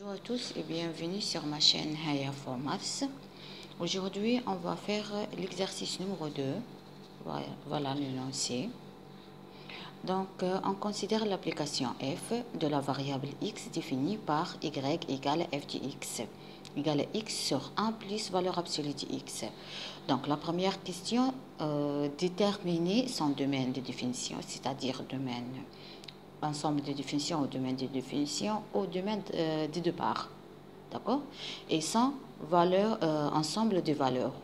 Bonjour à tous et bienvenue sur ma chaîne Haya for Maths. Aujourd'hui, on va faire l'exercice numéro 2. Voilà l'énoncé. Donc, on considère l'application f de la variable x définie par y égale f de x égale x sur 1 plus valeur absolue de x. Donc, la première question, déterminer son domaine de définition, c'est-à-dire domaine ensemble de définition au domaine de définition au domaine de départ, d'accord, et sans valeur, ensemble de valeurs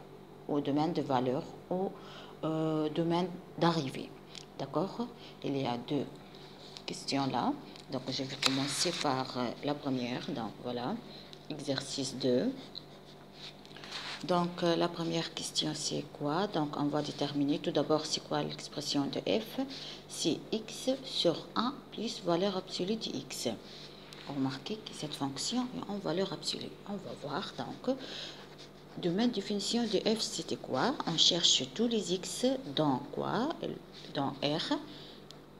au domaine de valeurs au domaine d'arrivée, d'accord. Il y a deux questions là, donc je vais commencer par la première. Donc voilà, exercice 2. Donc, la première question, c'est quoi? Donc, on va déterminer tout d'abord c'est quoi l'expression de f. C'est x sur 1 plus valeur absolue de x. Remarquez que cette fonction est en valeur absolue. On va voir donc. Domaine de définition de f, c'était quoi? On cherche tous les x dans quoi? Dans R,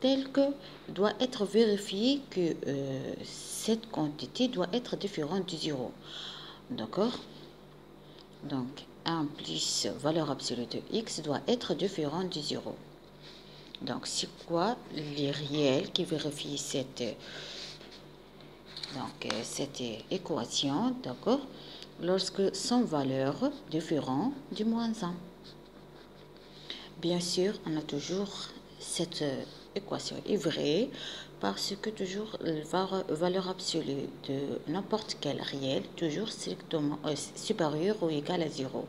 tel que doit être vérifié que cette quantité doit être différente du 0. D'accord? Donc, 1 plus valeur absolue de x doit être différent de 0. Donc, c'est quoi les réels qui vérifient cette équation, d'accord, lorsque son valeur différent du moins 1. Bien sûr, on a toujours cette équation est vraie parce que toujours la valeur absolue de n'importe quel réel toujours strictement supérieur ou égal à 0.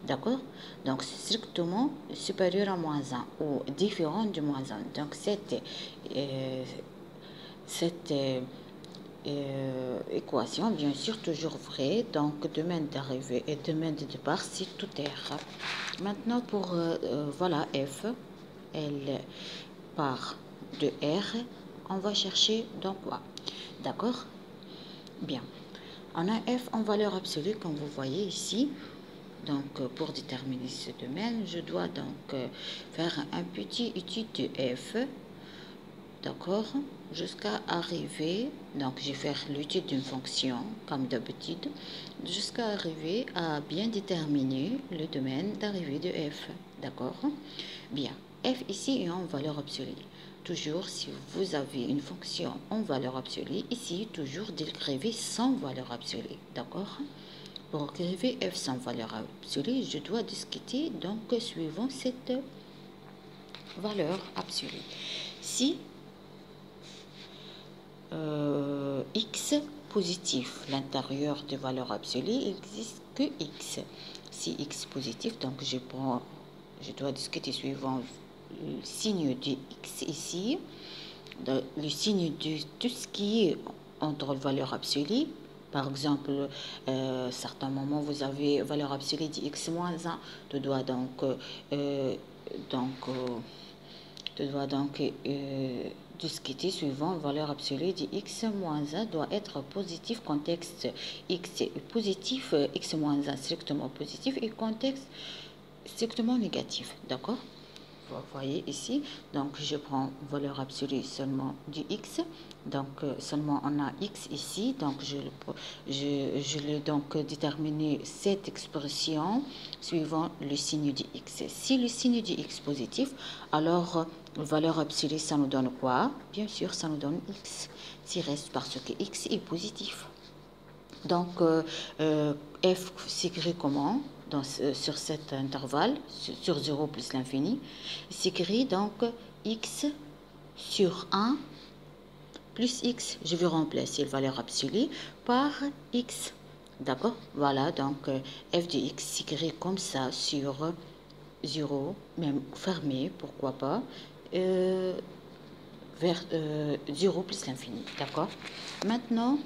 D'accord? Donc, strictement supérieur à moins 1 ou différent du moins 1. Donc, cette équation, bien sûr, toujours vraie. Donc, domaine d'arrivée et domaine de départ, c'est tout R. Maintenant, pour voilà, f, elle part de R. On va chercher dans quoi? D'accord? Bien. On a f en valeur absolue, comme vous voyez ici. Donc, pour déterminer ce domaine, je dois donc faire un petit étude de f, d'accord, jusqu'à arriver, donc je vais faire l'étude d'une fonction, comme d'habitude, jusqu'à arriver à bien déterminer le domaine d'arrivée de f, d'accord. Bien, f ici est en valeur absolue. Toujours, si vous avez une fonction en valeur absolue, ici, toujours d'écrire sans valeur absolue, d'accord. Pour écrire f sans valeur absolue, je dois discuter donc suivant cette valeur absolue. Si x positif, l'intérieur de valeur absolue, il n'existe que x. Si x positif, donc je dois discuter suivant le signe de x ici, le signe de tout ce qui est entre valeur absolue. Par exemple, certains moments, vous avez valeur absolue de x moins 1. Tu dois donc discuter suivant valeur absolue de x moins 1 doit être positif, contexte x est positif, x moins 1 strictement positif et contexte strictement négatif. D'accord? Vous voyez ici, donc je prends valeur absolue seulement du x, donc seulement on a x ici, donc je l'ai donc déterminé cette expression suivant le signe du x. Si le signe du x positif, alors valeur absolue ça nous donne quoi? Bien sûr ça nous donne x, s'il reste parce que x est positif. Donc f s'écrit comment? Sur cet intervalle, sur 0 plus l'infini, s'écrit donc x sur 1 plus x. Je vais remplacer la valeur absolue par x. D'accord? Voilà, donc f de x s'écrit comme ça sur 0, même fermé, pourquoi pas, vers 0 plus l'infini. D'accord? Maintenant,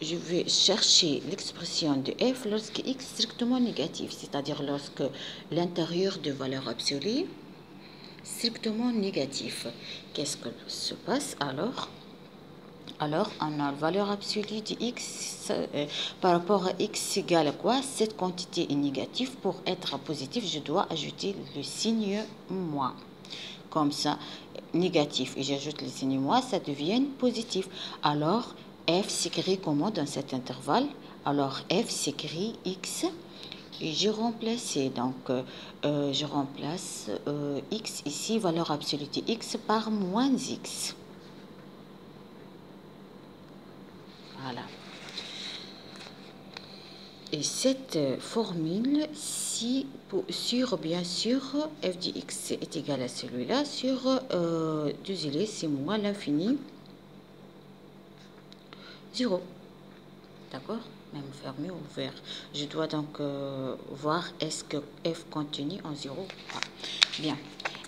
je vais chercher l'expression de f lorsque x est strictement négatif, c'est-à-dire lorsque l'intérieur de valeur absolue strictement négatif. Qu'est-ce que se passe alors? Alors, on a la valeur absolue de x par rapport à x égale à quoi? Cette quantité est négative. Pour être positif, je dois ajouter le signe moins. Comme ça, négatif, et j'ajoute le signe moins, ça devient positif. Alors, f s'écrit comment dans cet intervalle? Alors f s'écrit x et j'ai remplacé, donc je remplace x ici, valeur absolue de x par moins x. Voilà. Et cette formule, si sur bien sûr f de x est égal à celui-là, sur 2 c'est moins l'infini 0. D'accord? Même fermé ou ouvert. Je dois donc voir est-ce que f continue en 0 ou pas. Bien.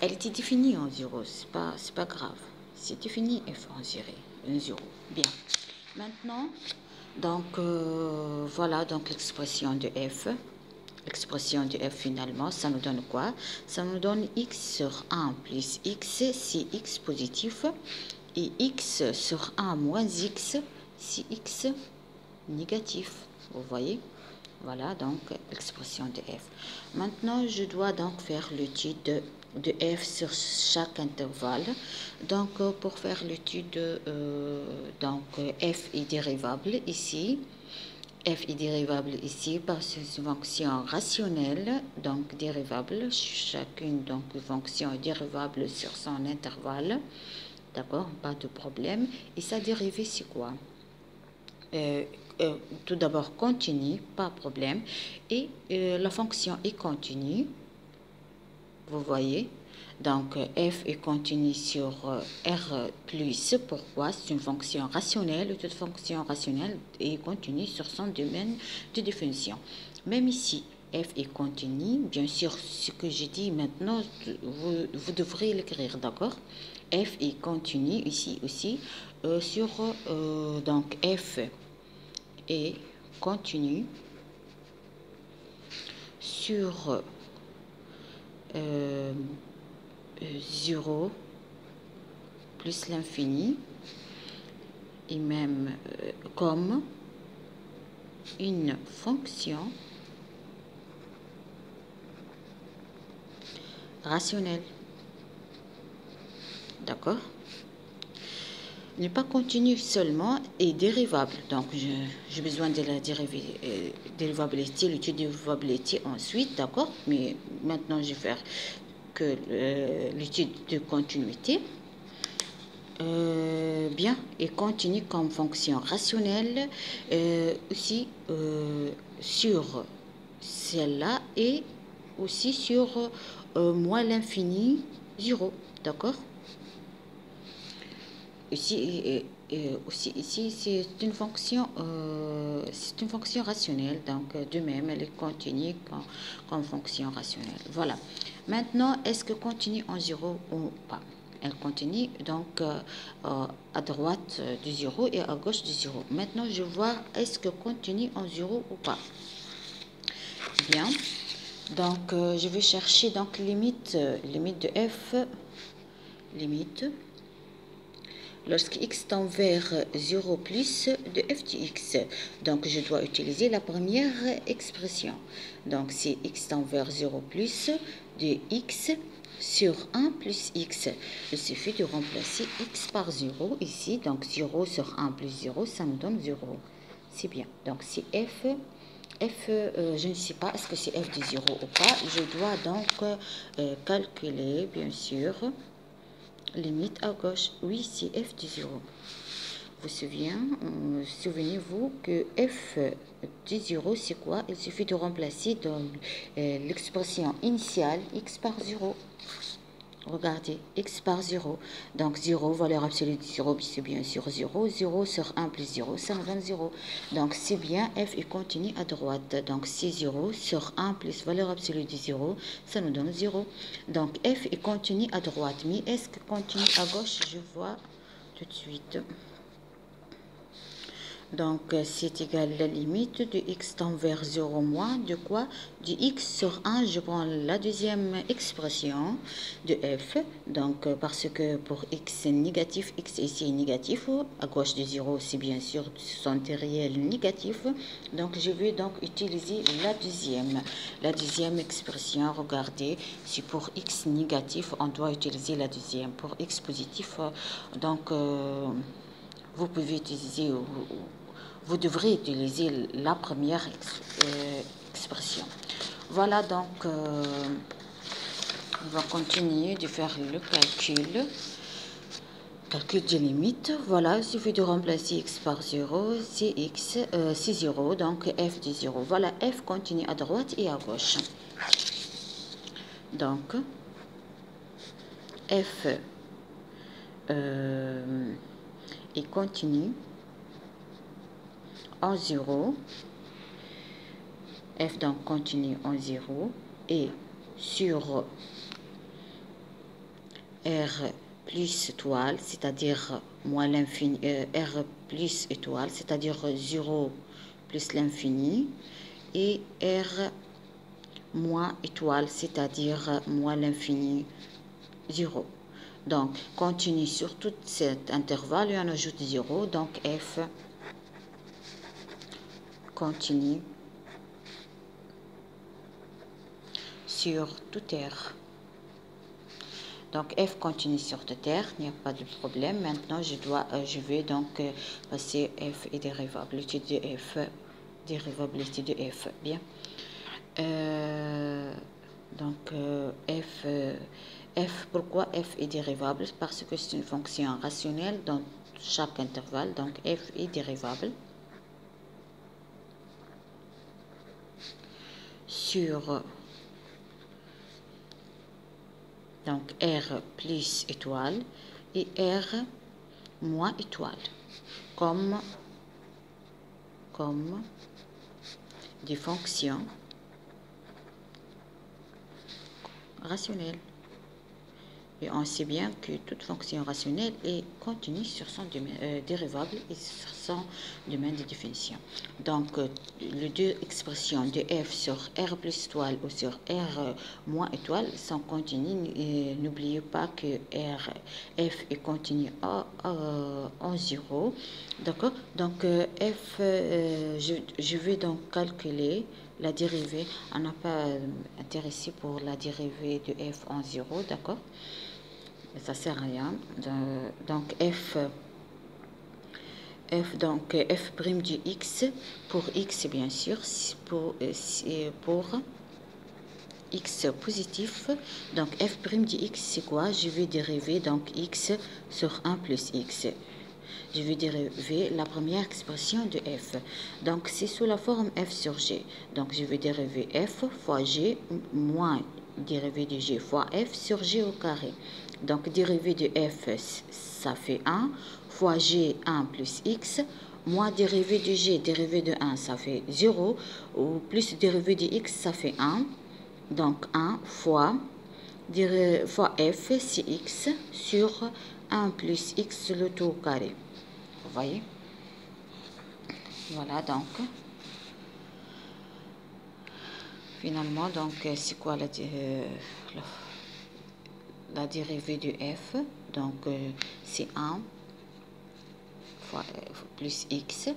Elle était définie en 0. C'est pas grave. C'est défini f en 0. Bien. Maintenant, donc voilà donc l'expression de f. L'expression de f finalement, ça nous donne quoi? Ça nous donne x sur 1 plus x si x positif et x sur 1 moins x si x négatif. Vous voyez? Voilà donc l'expression de f. Maintenant, je dois donc faire l'étude de f sur chaque intervalle. Donc, pour faire l'étude, f est dérivable ici. F est dérivable ici parce que c'est une fonction rationnelle, donc dérivable. Chacune donc fonction est dérivable sur son intervalle. D'accord? Pas de problème. Et sa dérivée, c'est quoi? Tout d'abord continue, pas de problème. Et la fonction est continue. Vous voyez? Donc, f est continue sur r plus. Pourquoi? C'est une fonction rationnelle. Toute fonction rationnelle est continue sur son domaine de définition. Même ici, f est continue. Bien sûr, ce que j'ai dit maintenant, vous devrez l'écrire, d'accord? F est continue ici aussi sur donc f est continue sur 0 plus l'infini et même comme une fonction rationnelle. D'accord? N'est pas continue seulement et dérivable. Donc, j'ai besoin de la dérivabilité, l'étude de dérivabilité ensuite, d'accord? Mais maintenant, je vais faire que l'étude de continuité. Bien, et continue comme fonction rationnelle aussi sur celle-là et aussi sur moins l'infini 0, d'accord? Ici, ici c'est une fonction rationnelle, donc de même elle est continue comme fonction rationnelle. Voilà. Maintenant, est-ce que continue en 0 ou pas? Elle continue donc à droite du 0 et à gauche du 0. Maintenant, je vois est-ce que continue en 0 ou pas. Bien. Donc, je vais chercher donc limite de f, limite. Lorsque x tend vers 0 plus de f de x. Donc, je dois utiliser la première expression. Donc, c'est x tend vers 0 plus de x sur 1 plus x. Il suffit de remplacer x par 0 ici. Donc, 0 sur 1 plus 0, ça nous donne 0. C'est bien. Donc, c'est f. Je ne sais pas est-ce que c'est f de 0 ou pas. Je dois donc calculer, bien sûr, limite à gauche. Oui, c'est f de 0. Souvenez-vous que f de 0, c'est quoi? Il suffit de remplacer dans l'expression initiale x par 0. Regardez, x par 0. Donc 0, valeur absolue de 0, c'est bien sûr 0. 0 sur 1 plus 0, ça nous donne 0. Donc c'est bien, f est continue à droite. Donc c'est 0 sur 1 plus valeur absolue de 0, ça nous donne 0. Donc f est continue à droite. Mais est-ce que continue à gauche? Je vois tout de suite. Donc, c'est égal à la limite de x tend vers 0 moins de quoi? De x sur 1, je prends la deuxième expression de f. Donc, parce que pour x négatif, x ici est négatif. À gauche de 0, c'est bien sûr son réel négatif. Donc, je vais donc utiliser la deuxième expression. Regardez, si pour x négatif, on doit utiliser la deuxième. Pour x positif, donc... vous pouvez utiliser, vous devrez utiliser la première expression. Voilà, donc on va continuer de faire le calcul des limites. Voilà, il suffit de remplacer x par 0, c'est 0, donc f de 0. Voilà, f continue à droite et à gauche. Donc, f est continue en 0. F donc continue en 0 et sur R plus étoile, c'est-à-dire moins l'infini, R plus étoile, c'est-à-dire 0 plus l'infini, et R moins étoile, c'est-à-dire moins l'infini, 0. Donc, continue sur tout cet intervalle et on ajoute 0, donc F continue sur tout R. Donc f continue sur toute R, il n'y a pas de problème. Maintenant, je vais donc passer f et dérivabilité de f, dérivabilité de f. Bien. Donc f, pourquoi f est dérivable? Parce que c'est une fonction rationnelle dans chaque intervalle. Donc f est dérivable sur donc R plus étoile et R moins étoile comme des fonctions rationnelles. Et on sait bien que toute fonction rationnelle est continue sur son dérivable et sur son domaine de définition. Donc, les deux expressions de f sur r plus étoile ou sur r moins étoile sont continues. N'oubliez pas que f est continu en 0. D'accord? Donc, f, je vais donc calculer la dérivée. On n'a pas intéressé pour la dérivée de f en 0, d'accord? Ça sert à rien. Donc f prime du x pour x bien sûr, pour x positif. Donc f prime du x c'est quoi? Je vais dériver donc x sur 1 plus x. Je vais dériver la première expression de f. Donc c'est sous la forme f sur g. Donc je vais dériver f fois g moins dérivé de g fois f sur g au carré. Donc dérivé de f, ça fait 1, fois g 1 plus x, moins dérivé de g, dérivé de 1, ça fait 0, ou plus dérivé de x, ça fait 1. Donc 1 fois f, c'est x, sur 1 plus x, le tout au carré. Vous voyez? Voilà, donc finalement, donc c'est quoi la dérivée de f? Donc c'est 1 fois plus x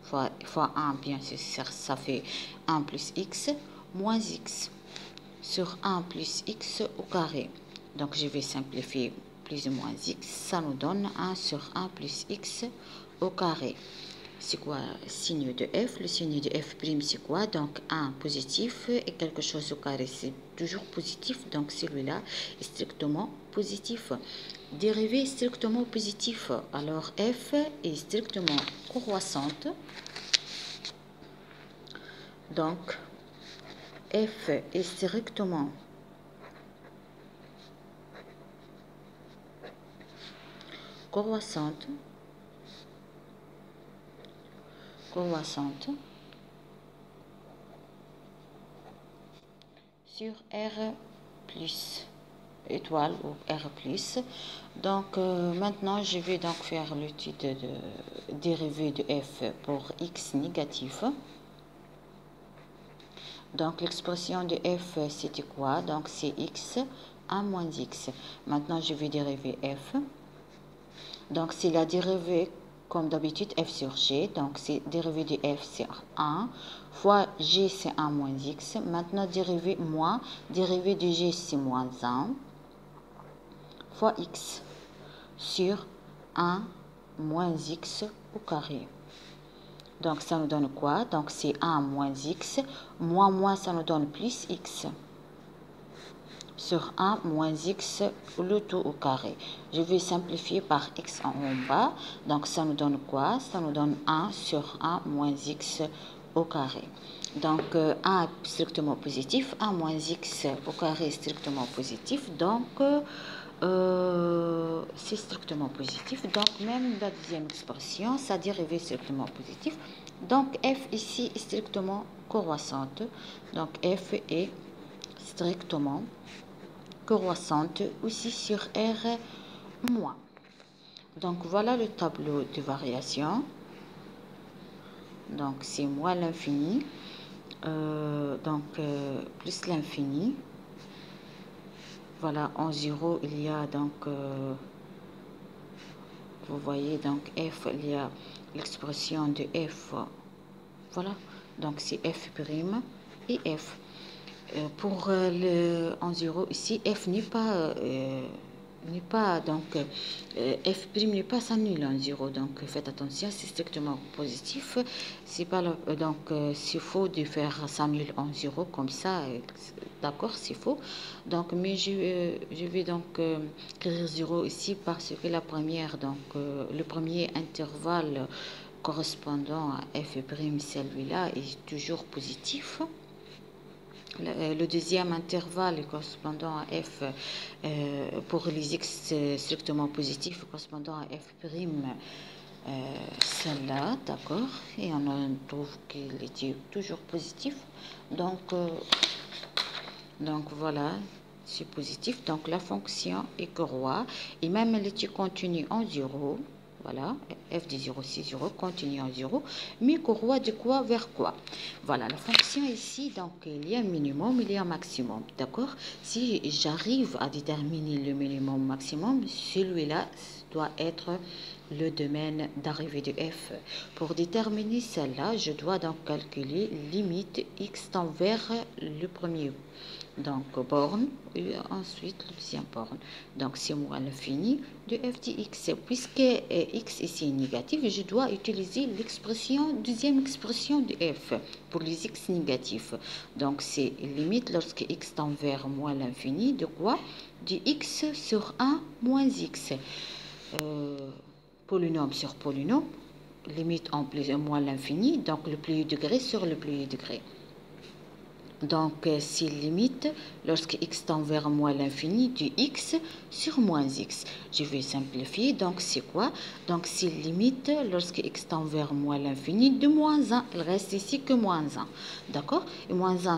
fois 1, bien sûr, ça fait 1 plus x moins x sur 1 plus x au carré. Donc je vais simplifier plus ou moins x, ça nous donne 1 sur 1 plus x au carré. C'est quoi le signe de f? Le signe de f' c'est quoi? Donc 1 positif et quelque chose au carré, c'est toujours positif. Donc celui-là est strictement positif. Dérivée strictement positif. Alors f est strictement croissante. Donc f est strictement croissante sur R plus étoile ou R plus. Donc maintenant je vais donc faire l'étude de dérivée de f pour x négatif. Donc l'expression de f c'était quoi? Donc c'est x 1 moins x. Maintenant je vais dériver f. Donc c'est la dérivée comme d'habitude f sur g. Donc c'est dérivée de f c'est 1 fois g c'est 1 moins x. Maintenant dérivée de g c'est moins 1 fois x sur 1 moins x au carré. Donc, ça nous donne quoi? Donc, c'est 1 moins x. Moins, ça nous donne plus x. Sur 1 moins x, le tout au carré. Je vais simplifier par x en bas. Donc, ça nous donne quoi? Ça nous donne 1 sur 1 moins x au carré. Donc, 1 est strictement positif. 1 moins x au carré est strictement positif. Donc, c'est strictement positif. Donc, même la deuxième expression, sa dérivée est strictement positive. Donc, f ici est strictement croissante. Donc, f est strictement croissante aussi sur R moins. Donc, voilà le tableau de variation. Donc, c'est moins l'infini. Plus l'infini. Voilà, en 0, il y a donc... vous voyez, donc f, il y a l'expression de f. Voilà, donc c'est f' et f. Pour le en 0 ici, f n'est pas donc f' n'est pas sans nul en 0, donc faites attention, c'est strictement positif. C'est pas donc c'est faux de faire sans nul en 0 comme ça, d'accord, c'est faux. Donc mais je vais donc écrire 0 ici parce que la première, donc le premier intervalle correspondant à f', celui-là est toujours positif. Le deuxième intervalle correspondant à f pour les x strictement positifs correspondant à f', celle-là, d'accord, et on trouve qu'il était toujours positif. Donc voilà, c'est positif. Donc la fonction est croît et même elle était continue en 0. Voilà, f de 0, c'est 0, continue en 0, mais croît de quoi vers quoi? Voilà, la fonction ici, donc il y a un minimum, il y a un maximum, d'accord? Si j'arrive à déterminer le minimum maximum, celui-là doit être le domaine d'arrivée de f. Pour déterminer celle-là, je dois donc calculer limite x tend vers le premier. Donc, borne, et ensuite le deuxième borne. Donc, c'est moins l'infini de f de x. Puisque x ici est négatif, je dois utiliser l'expression, deuxième expression de f pour les x négatifs. Donc, c'est limite lorsque x tend vers moins l'infini de quoi? De x sur 1 moins x. Polynôme sur polynôme, limite en plus moins l'infini, donc le plus degré sur le plus degré. Donc, c'est limite lorsque x tend vers moins l'infini de x sur moins x. Je vais simplifier. Donc, c'est quoi? Donc, c'est limite lorsque x tend vers moins l'infini de moins 1. Il reste ici que moins 1. D'accord? Et moins 1,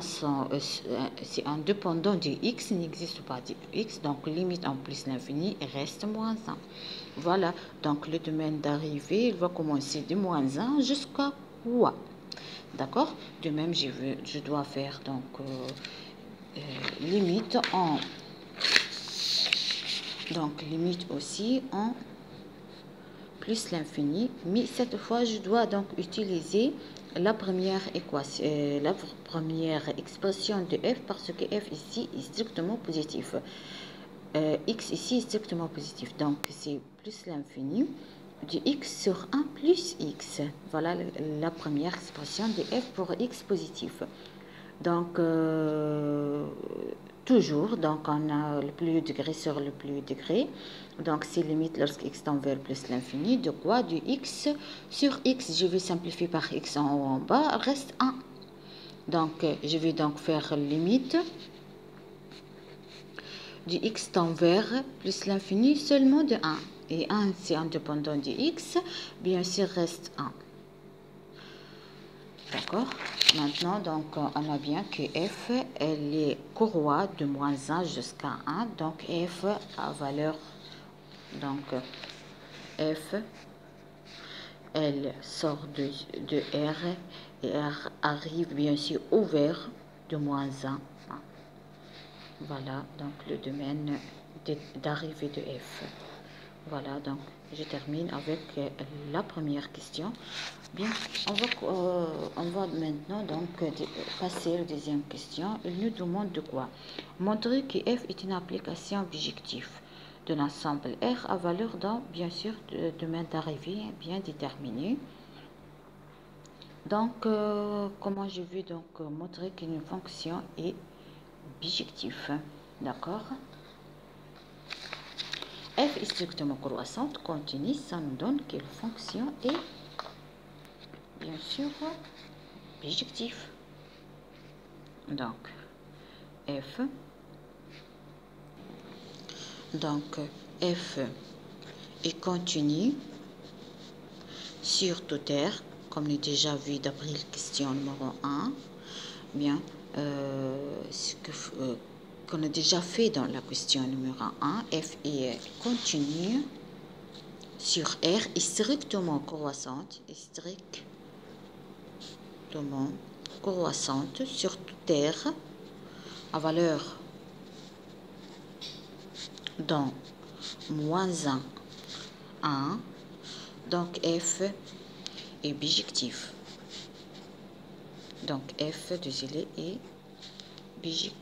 c'est indépendant de x, n'existe pas de x. Donc, limite en plus l'infini reste moins 1. Voilà. Donc, le domaine d'arrivée, il va commencer de moins 1 jusqu'à quoi? D'accord? De même, je dois faire donc limite en... Donc, limite aussi en plus l'infini. Mais cette fois, je dois donc utiliser la première équation, la première expression de f parce que f ici est strictement positif. X ici est strictement positif. Donc, c'est plus l'infini de x sur 1 plus x. Voilà la première expression de f pour x positif. Donc, toujours, donc on a le plus degré sur le plus degré. Donc, c'est limite lorsque x tend vers plus l'infini. De quoi? Du x sur x. Je vais simplifier par x en haut en bas. Reste 1. Donc, je vais donc faire limite du x tend vers plus l'infini seulement de 1. Et 1, c'est indépendant de x. Bien sûr, reste 1. D'accord? Maintenant, donc, on a bien que f, elle est croît de moins 1 jusqu'à 1. Donc, f a valeur, donc, f, elle sort de R et R arrive bien sûr au vers de moins 1. Voilà, donc, le domaine d'arrivée de f. Voilà, donc, je termine avec la première question. Bien, on va maintenant donc passer à la deuxième question. Il nous demande de quoi? Montrer que f est une application objective de l'ensemble R à valeur dans, bien sûr, de domaine d'arrivée bien déterminé. Donc, comment je vais donc montrer qu'une fonction est bijectif, d'accord? F est strictement croissante, continue, ça nous donne que la fonction est, bien sûr, bijectif. Donc, F est continue sur toute R, comme on a déjà vu d'après la question numéro 1, bien, ce qu'on a déjà fait dans la question numéro 1, F est continue sur R est strictement croissante, sur toute R à valeur dans moins 1, donc F est bijectif. Donc F de Zélé est bijectif.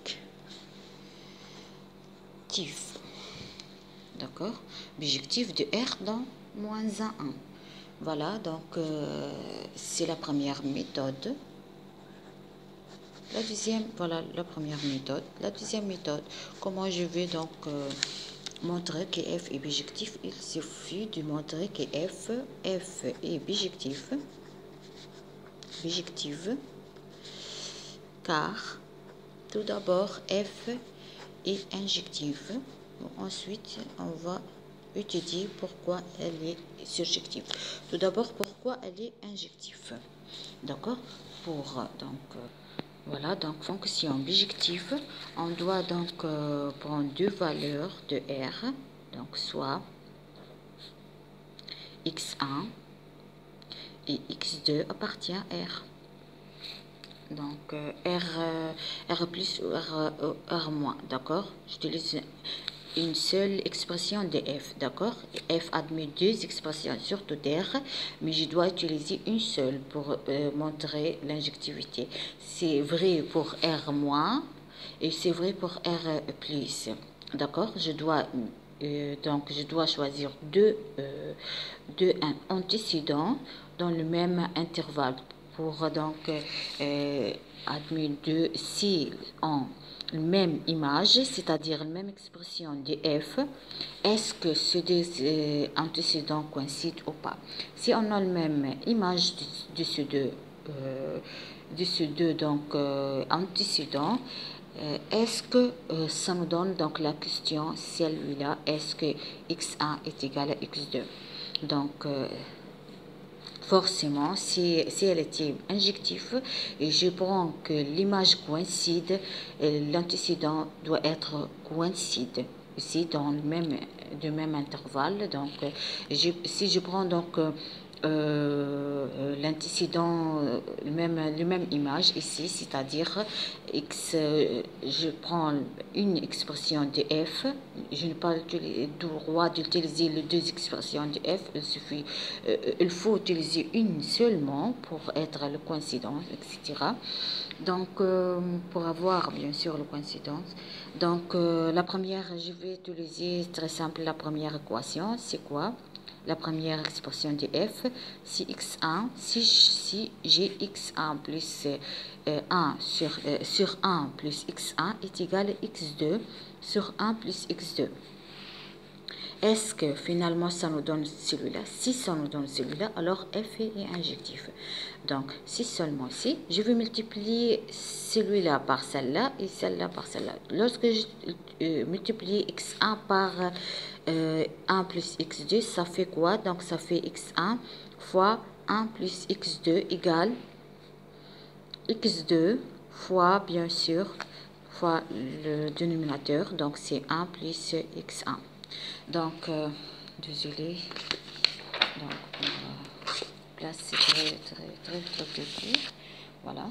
D'accord? Bijectif de R dans moins 1. Voilà, donc c'est la première méthode. La deuxième, voilà la première méthode. La deuxième méthode, comment je vais donc montrer que F est bijectif? Il suffit de montrer que F est bijectif. Car tout d'abord F est injectif. Ensuite, on va étudier pourquoi elle est surjective. Tout d'abord, pourquoi elle est injective. D'accord? Voilà, donc fonction bijective, on doit donc prendre deux valeurs de R, donc soit x1 et x2 appartient à R. Donc R plus ou R moins, d'accord? J'utilise une seule expression de F, d'accord? F admet deux expressions sur toute R, mais je dois utiliser une seule pour montrer l'injectivité. C'est vrai pour R moins et c'est vrai pour R plus, d'accord? Je dois choisir deux antécédents dans le même intervalle pour donc admettre deux si en même image, c'est-à-dire la même expression de F, est-ce que ces deux antécédents coïncident ou pas? Si on a la même image de ces deux donc antécédents, est-ce que ça nous donne donc la question, celle-là, est-ce que x1 est égal à x2? Donc, forcément, si elle était injective, je prends que l'image coïncide, l'antécédent doit être coïncide aussi dans le même intervalle. Donc, si je prends donc l'antécédent, le même image ici, c'est-à-dire x, je prends une expression de f, je n'ai pas le droit d'utiliser les deux expressions de f, il faut utiliser une seulement pour être le coïncidence, etc. Donc, pour avoir bien sûr le coïncidence, donc la première, je vais utiliser très simple la première équation, c'est quoi? La première expression de f, si x1, si j'ai x1 plus 1 sur 1 plus x1 est égal à x2 sur 1 plus x2. Est-ce que finalement ça nous donne celui-là? Si ça nous donne celui-là, alors f est injectif. Donc, si seulement si, je vais multiplier celui-là par celle-là et celle-là par celle-là. Lorsque je multiplie x1 par 1 plus x2, ça fait quoi? Donc, ça fait x1 fois 1 plus x2 égale x2 fois, bien sûr, fois le dénominateur. Donc, c'est 1 plus x1. Donc, désolé. Donc, on place très petit. Voilà.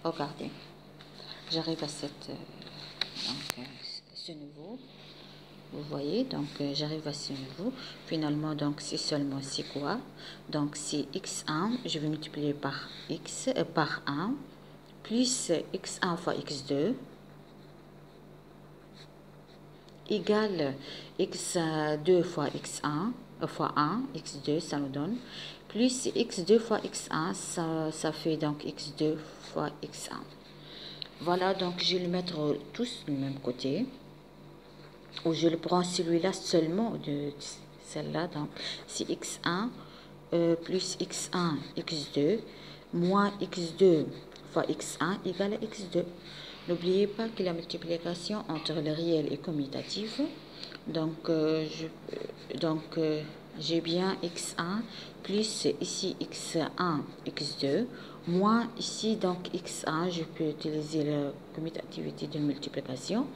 Regardez. J'arrive à ce niveau. Vous voyez, donc j'arrive à ce niveau. Finalement, donc c'est seulement c'est quoi? Donc c'est x1, je vais multiplier par x par 1 plus x1 fois x2 égale x2 fois x1 fois 1, x2, ça nous donne, plus x2 fois x1, ça fait donc x2 fois x1. Voilà, donc je vais le mettre tous du même côté, ou je le prends celui-là seulement de celle-là, donc c'est x1 plus x1, x2, moins x2 fois x1 égale à x2. N'oubliez pas que la multiplication entre le réel et commutatif, donc j'ai bien x1 plus ici x1, x2, moins ici donc x1, je peux utiliser la commutativité de multiplication.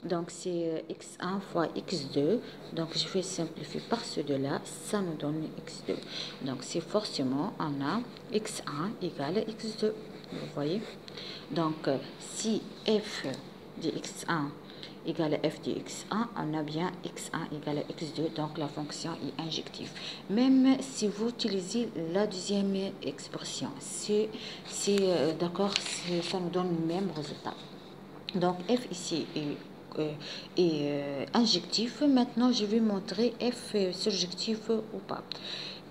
Donc c'est x1 fois x2, donc je vais simplifier par ce deux-là, ça nous donne x2. Donc c'est forcément, on a x1 égale à x2, vous voyez. Donc si f de x1 égale à f de x1, on a bien x1 égale à x2, donc la fonction est injective. Même si vous utilisez la deuxième expression, c'est d'accord, ça nous donne le même résultat. Donc f ici est injectif. Maintenant, je vais montrer f surjectif ou pas.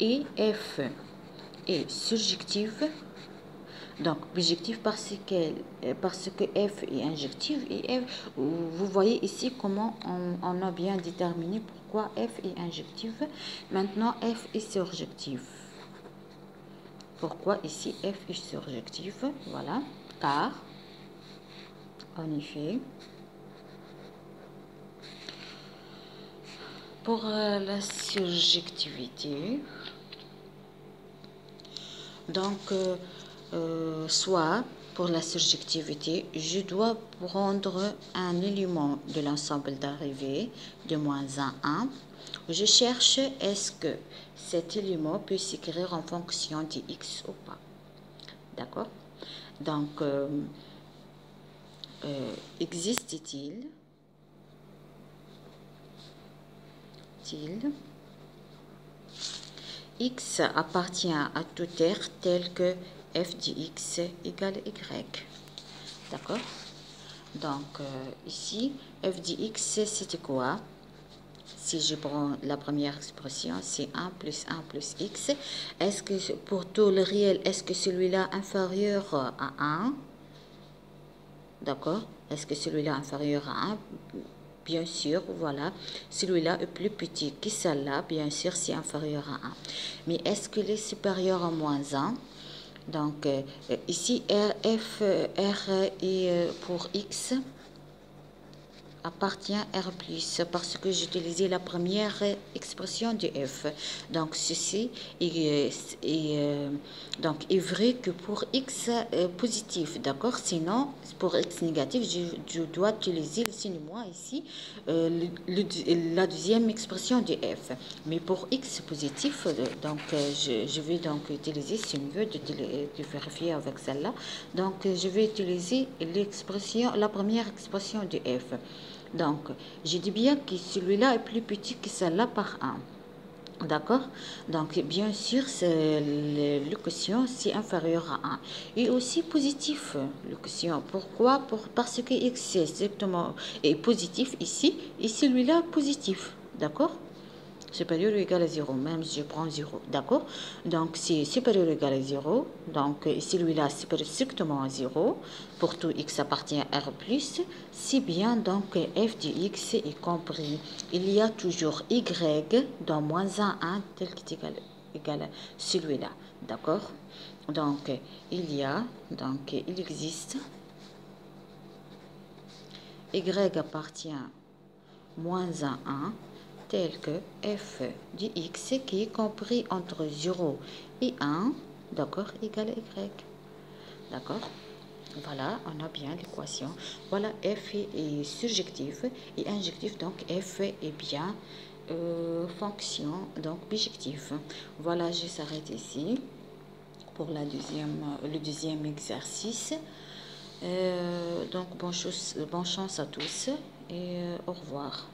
Et f est surjectif. Donc, bijectif parce que f est injectif et f, vous voyez ici comment on a bien déterminé pourquoi f est injectif. Maintenant, f est surjectif. Pourquoi ici f est surjectif? Voilà, car, en effet, pour la surjectivité, donc, soit pour la surjectivité, je dois prendre un élément de l'ensemble d'arrivée de moins 1 à 1. Je cherche est-ce que cet élément peut s'écrire en fonction de x ou pas. D'accord? Donc, existe-t-il x appartient à tout r tel que f de x égale y. D'accord? Donc, ici, f de x, c'était quoi? Si je prends la première expression, c'est 1 plus 1 plus x. Est-ce que pour tout le réel, est-ce que celui-là inférieur à 1? D'accord? Est-ce que celui-là inférieur à 1? Bien sûr, voilà. Celui-là est plus petit que celle-là. Bien sûr, c'est inférieur à 1. Mais est-ce qu'il est supérieur à moins 1? Donc, ici, R est pour x appartient R+, parce que j'ai utilisé la première expression de f. Donc, ceci donc, est vrai que pour x positif, d'accord? Sinon, pour x négatif, je dois utiliser le signe moins ici, la deuxième expression de f. Mais pour x positif, donc, je vais donc utiliser, si on veut, de vérifier avec celle-là. Donc, je vais utiliser l'expression, la première expression de f. Donc, je dis bien que celui-là est plus petit que celle-là par 1. D'accord? Donc, bien sûr, le quotient, c'est inférieur à 1. Et aussi positif, le quotient. Pourquoi? Parce que x est positif ici, et celui-là positif. D'accord? Supérieur ou égal à 0, même si je prends 0, d'accord? Donc, c'est supérieur ou égal à 0, donc celui-là supérieur strictement à 0, pour tout x appartient à R+, c'est bien, donc f de x est compris. Il y a toujours y dans moins 1, 1 tel qu'il est égal à celui-là, d'accord? Donc, il existe, y appartient à moins 1, 1, tel que f de x qui est compris entre 0 et 1, d'accord, égal à y. D'accord? Voilà, on a bien l'équation. Voilà, f est surjectif et injectif, donc f est bien fonction, donc bijectif. Voilà, je s'arrête ici pour le deuxième exercice. Donc, bonne chance à tous et au revoir.